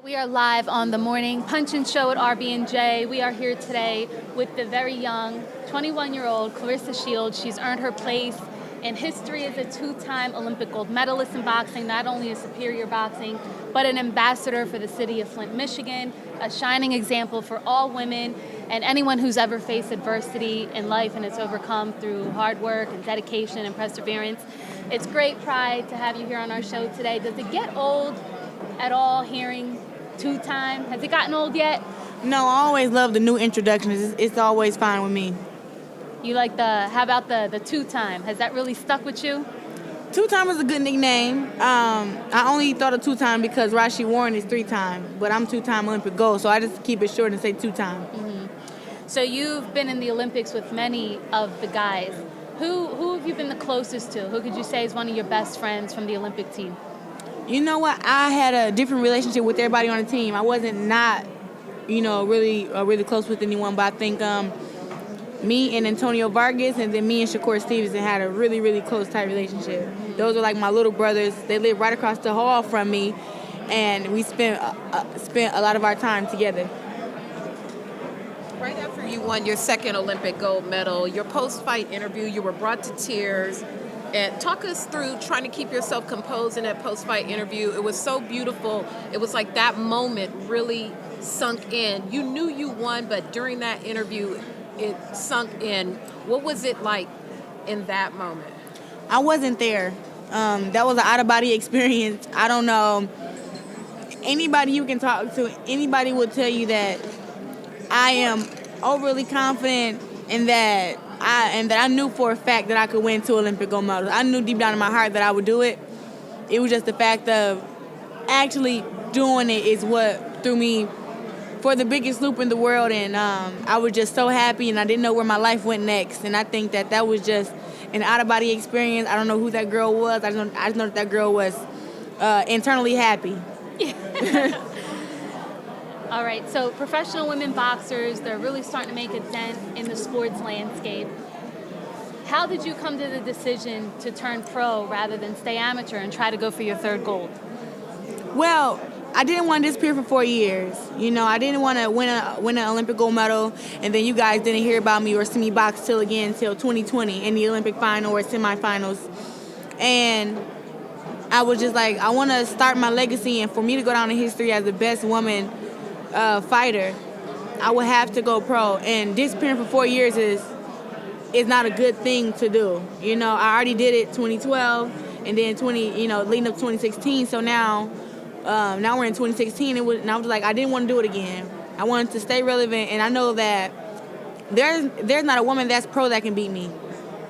We are live on the morning punch and show at RB Jae. We are here today with the very young 21-year-old Claressa Shields. She's earned her place in history as a two-time Olympic gold medalist in boxing, not only a superior boxing, but an ambassador for the city of Flint, Michigan, a shining example for all women and anyone who's ever faced adversity in life and it's overcome through hard work and dedication and perseverance. It's great pride to have you here on our show today. Does it get old at all hearing two-time? Has it gotten old yet? No, I always love the new introductions. It's always fine with me. You like how about the two-time? Has that really stuck with you? Two-time is a good nickname. I only thought of two-time because Rashi Warren is three-time, but I'm two-time Olympic gold, so I just keep it short and say two-time. Mm-hmm. So you've been in the Olympics with many of the guys. Who have you been the closest to? Who could you say is one of your best friends from the Olympic team? You know what? I had a different relationship with everybody on the team. I wasn't really close with anyone, but I think me and Antonio Vargas and then me and Shakur Stevenson had a really, really close, tight relationship. Those are like my little brothers. They live right across the hall from me, and we spent a lot of our time together. Right after you won your second Olympic gold medal, your post-fight interview, you were brought to tears. And talk us through trying to keep yourself composed in that post-fight interview. It was so beautiful. It was like that moment really sunk in. You knew you won, but during that interview, it sunk in. What was it like in that moment? I wasn't there. That was an out-of-body experience. I don't know. Anybody you can talk to, anybody will tell you that I am overly confident in that I knew for a fact that I could win 2 Olympic gold medals. I knew deep down in my heart that I would do it. It was just the fact of actually doing it is what threw me for the biggest loop in the world. And I was just so happy, and I didn't know where my life went next. And I think that was just an out-of-body experience. I don't know who that girl was. I just know that girl was internally happy. All right, so professional women boxers, they're really starting to make a dent in the sports landscape. How did you come to the decision to turn pro rather than stay amateur and try to go for your third gold? Well, I didn't want to disappear for 4 years. I didn't want to win an Olympic gold medal, and then you guys didn't hear about me or see me box till 2020 in the Olympic final or semifinals. And I was just like, I want to start my legacy, and for me to go down in history as the best woman fighter, I would have to go pro. And disappearing for 4 years is not a good thing to do. I already did it 2012, and then leading up to 2016. So now we're in 2016, and I was like, I didn't want to do it again. I wanted to stay relevant, and I know that there's not a woman that's pro that can beat me.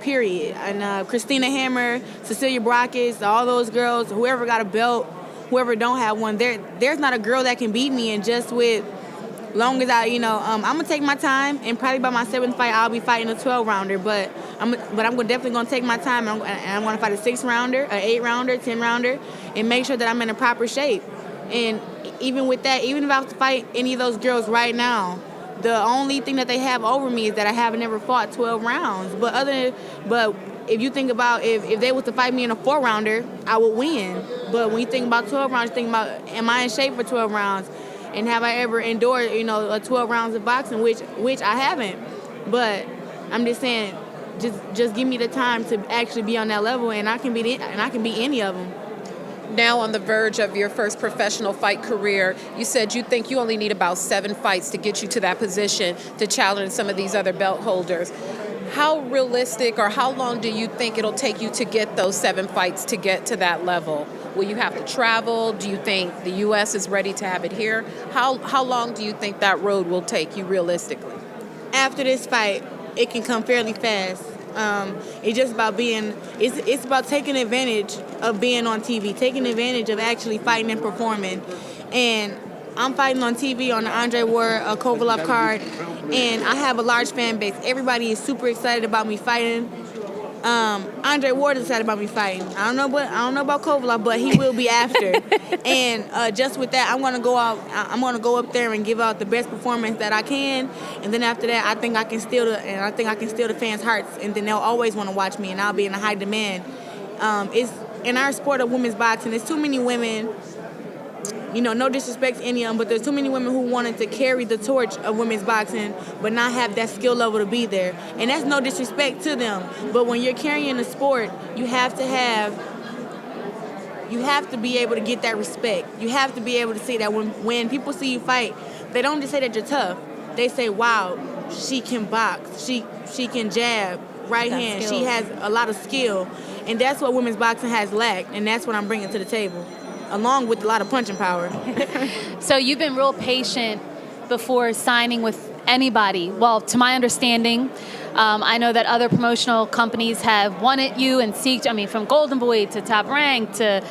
Period. And Christina Hammer, Cecilia Brakes, all those girls, whoever got a belt, whoever don't have one, there's not a girl that can beat me. And just with long as I'm gonna take my time, and probably by my 7th fight I'll be fighting a 12-rounder. But I'm definitely gonna take my time, and I'm gonna fight a 6-rounder, an 8-rounder, 10-rounder, and make sure that I'm in a proper shape. And even with that, even if I was to fight any of those girls right now, the only thing that they have over me is that I haven't ever fought 12 rounds. But if you think about if they was to fight me in a 4-rounder, I would win. But when you think about 12 rounds, you think about, am I in shape for 12 rounds? And have I ever endured, 12 rounds of boxing, which I haven't. But I'm just saying, just give me the time to actually be on that level, and I can beat any of them. Now on the verge of your first professional fight career, you said you think you only need about 7 fights to get you to that position to challenge some of these other belt holders. How realistic, or how long do you think it'll take you to get those 7 fights to get to that level? Will you have to travel? Do you think the U.S. is ready to have it here? How long do you think that road will take you realistically? After this fight, it can come fairly fast. It's just about it's about taking advantage of being on TV, taking advantage of actually fighting and performing. And I'm fighting on TV on the Andre Ward Kovalev card, and I have a large fan base. Everybody is super excited about me fighting. Andre Ward is excited about me fighting. I don't know about Kovalev, but he will be after. And just with that, I'm gonna go up there and give out the best performance that I can. And then after that, I think I can steal the fans' hearts, and then they'll always want to watch me, and I'll be in a high demand. It's in our sport of women's boxing. There's too many women no disrespect to any of them, but there's too many women who wanted to carry the torch of women's boxing but not have that skill level to be there. And that's no disrespect to them. But when you're carrying a sport, you have to be able to get that respect. You have to be able to say that when people see you fight, they don't just say that you're tough. They say, wow, she can box. She can jab, right hand. She has a lot of skill. And that's what women's boxing has lacked. And that's what I'm bringing to the table, along with a lot of punching power. So you've been real patient before signing with anybody. Well, to my understanding, I know that other promotional companies have wanted you and seeked, from Golden Boy to Top Rank to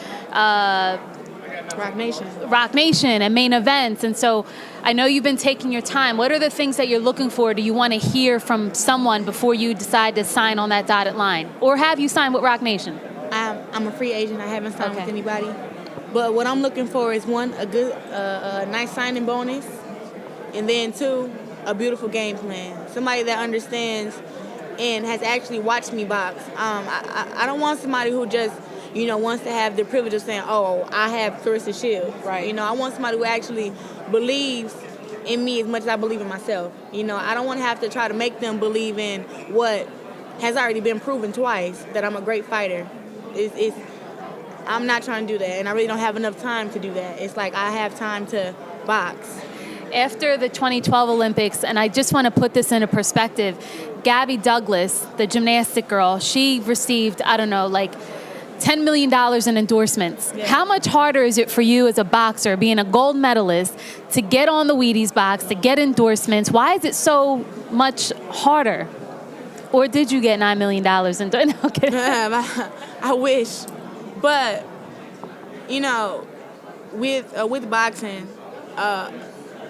Rock Nation and main events. And so I know you've been taking your time. What are the things that you're looking for? Do you want to hear from someone before you decide to sign on that dotted line? Or have you signed with Rock Nation? I'm a free agent. I haven't signed with anybody. But what I'm looking for is, one, a nice signing bonus, and then two, a beautiful game plan. Somebody that understands and has actually watched me box. I don't want somebody who just, wants to have the privilege of saying, oh, I have Claressa Shields. Right. I want somebody who actually believes in me as much as I believe in myself. I don't want to have to try to make them believe in what has already been proven twice, that I'm a great fighter. I'm not trying to do that, and I really don't have enough time to do that. It's like I have time to box. After the 2012 Olympics, and I just want to put this into perspective, Gabby Douglas, the gymnastic girl, she received, $10 million in endorsements. Yeah. How much harder is it for you as a boxer, being a gold medalist, to get on the Wheaties box, to get endorsements? Why is it so much harder? Or did you get $9 million in? Okay. I wish. But, with boxing,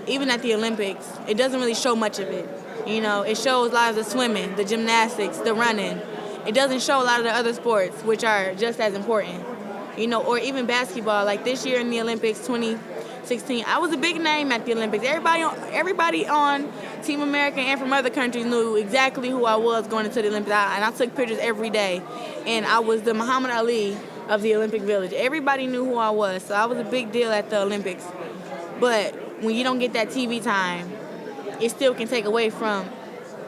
even at the Olympics, it doesn't really show much of it. It shows a lot of the swimming, the gymnastics, the running. It doesn't show a lot of the other sports, which are just as important. Or even basketball. Like this year in the Olympics, 2016, I was a big name at the Olympics. Everybody on Team America and from other countries knew exactly who I was going into the Olympics. And I took pictures every day. And I was the Muhammad Ali of the Olympic Village. Everybody knew who I was. So I was a big deal at the Olympics. But when you don't get that TV time, it still can take away from,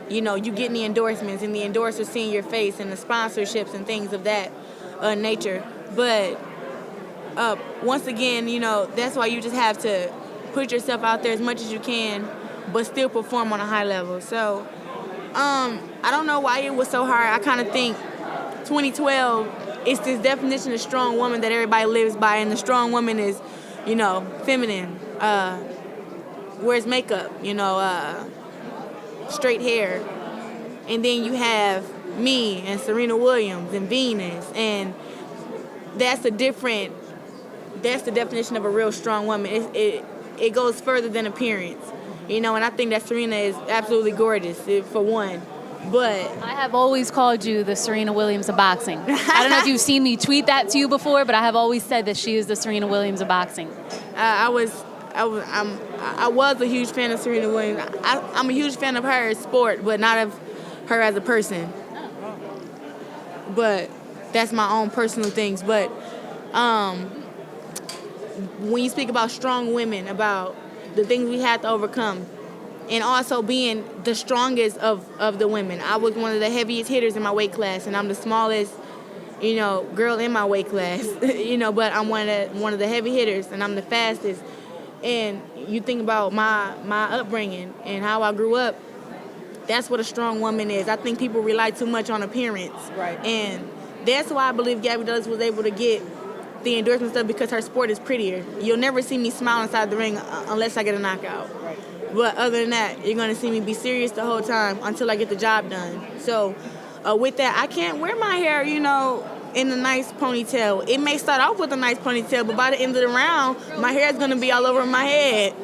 you getting the endorsements and the endorsers seeing your face and the sponsorships and things of that nature. But once again, that's why you just have to put yourself out there as much as you can, but still perform on a high level. So I don't know why it was so hard. I kind of think 2012, it's this definition of strong woman that everybody lives by, and the strong woman is, feminine, wears makeup, straight hair. And then you have me and Serena Williams and Venus, and that's the definition of a real strong woman. It goes further than appearance, and I think that Serena is absolutely gorgeous, for one. But I have always called you the Serena Williams of boxing. I don't know if you've seen me tweet that to you before, but I have always said that she is the Serena Williams of boxing. I was a huge fan of Serena Williams. I'm a huge fan of her as sport, but not of her as a person. But that's my own personal things. But when you speak about strong women, about the things we had to overcome, and also being the strongest of the women. I was one of the heaviest hitters in my weight class, and I'm the smallest, girl in my weight class, but I'm one of the heavy hitters, and I'm the fastest. And you think about my upbringing and how I grew up, that's what a strong woman is. I think people rely too much on appearance. Right. And that's why I believe Gabby Douglas was able to get the endorsement stuff, because her sport is prettier. You'll never see me smile inside the ring unless I get a knockout. Right. But other than that, you're going to see me be serious the whole time until I get the job done. So with that, I can't wear my hair, in a nice ponytail. It may start off with a nice ponytail, but by the end of the round, my hair is going to be all over my head.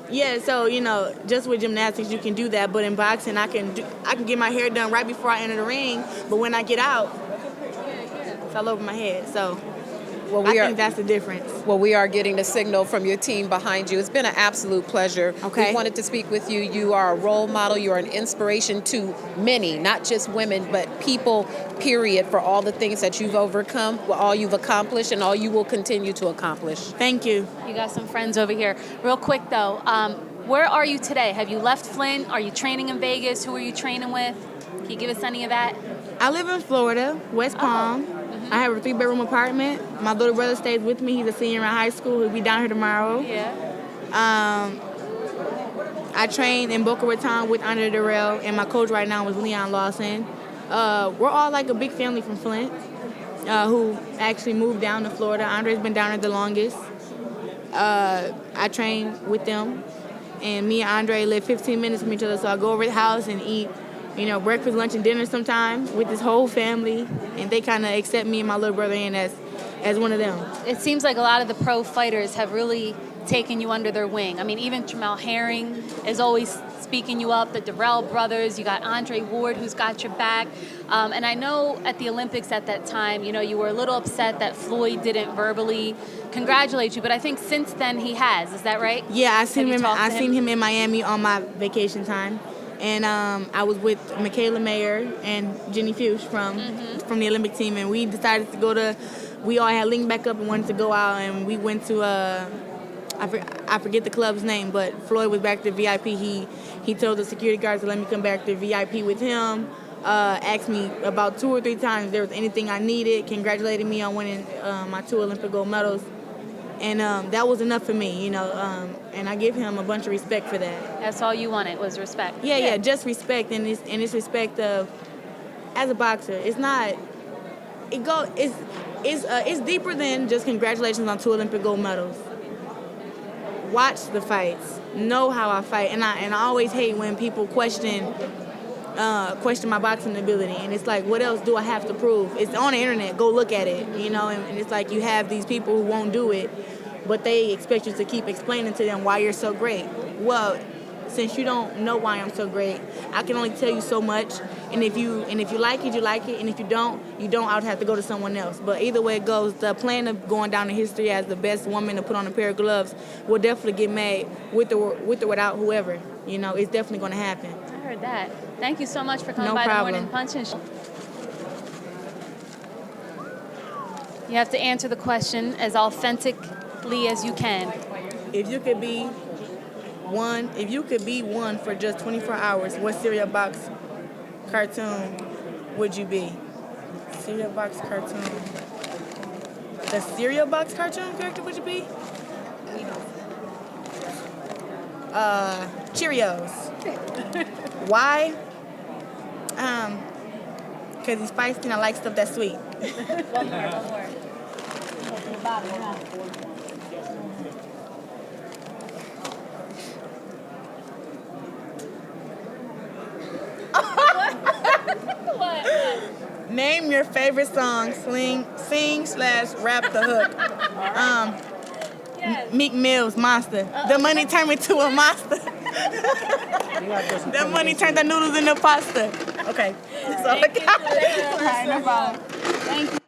Yeah, so, just with gymnastics, you can do that. But in boxing, I can get my hair done right before I enter the ring. But when I get out, it's all over my head. So Well, I think that's the difference. Well, we are getting the signal from your team behind you. It's been an absolute pleasure. Okay. We wanted to speak with you. You are a role model. You are an inspiration to many, not just women, but people, period, for all the things that you've overcome, all you've accomplished, and all you will continue to accomplish. Thank you. You got some friends over here. Real quick, though, where are you today? Have you left Flint? Are you training in Vegas? Who are you training with? Can you give us any of that? I live in Florida, West Palm. I have a 3-bedroom apartment. My little brother stays with me. He's a senior in high school. He'll be down here tomorrow. Yeah. I train in Boca Raton with Andre Durrell, and my coach right now is Leon Lawson. We're all like a big family from Flint who actually moved down to Florida. Andre's been down there the longest. I train with them, and me and Andre live 15 minutes from each other, so I go over to the house and eat breakfast, lunch, and dinner sometimes with this whole family, and they kind of accept me and my little brother in as one of them. It seems like a lot of the pro fighters have really taken you under their wing. I mean, even Tramel Herring is always speaking you up, the Durrell brothers, you got Andre Ward who's got your back. And I know at the Olympics at that time, you were a little upset that Floyd didn't verbally congratulate you, but I think since then he has. Is that right? Yeah, I seen him in Miami on my vacation time. And I was with Michaela Mayer and Jenny Fuchs from the Olympic team, and we decided to we all had linked back up and wanted to go out, and we went to, I forget the club's name, but Floyd was back to VIP. He told the security guards to let me come back to VIP with him, asked me about 2 or 3 times if there was anything I needed, congratulated me on winning my 2 Olympic gold medals. And that was enough for me, and I give him a bunch of respect for that. That's all you wanted was respect. Yeah, just respect, and it's respect of, as a boxer, it's not, it's deeper than just congratulations on 2 Olympic gold medals. Watch the fights, know how I fight, and I always hate when people question my boxing ability, and it's like, what else do I have to prove? It's on the internet, go look at it, and it's like you have these people who won't do it, but they expect you to keep explaining to them why you're so great. Well, since you don't know why I'm so great, I can only tell you so much, and if you like it, you like it, and if you don't, you don't. I would have to go to someone else. But either way it goes, the plan of going down in history as the best woman to put on a pair of gloves will definitely get made with or without whoever. It's definitely going to happen. I heard that. Thank you so much for coming No by problem. the Morning Punch and Show. You have to answer the question as authentically as you can. If you could be one for just 24 hours, what cereal box cartoon would you be? Cereal box cartoon. The cereal box cartoon character would you be? Cheerios. Why? Because he's feisty and I like stuff that's sweet. One more. What? Name your favorite song. Sing/rap the hook. Yes. Meek Mill's Monster. The money turned me to a monster. The money turned the noodles into pasta. Okay. That's all I got. Thank you. All right, no problem. Thank you.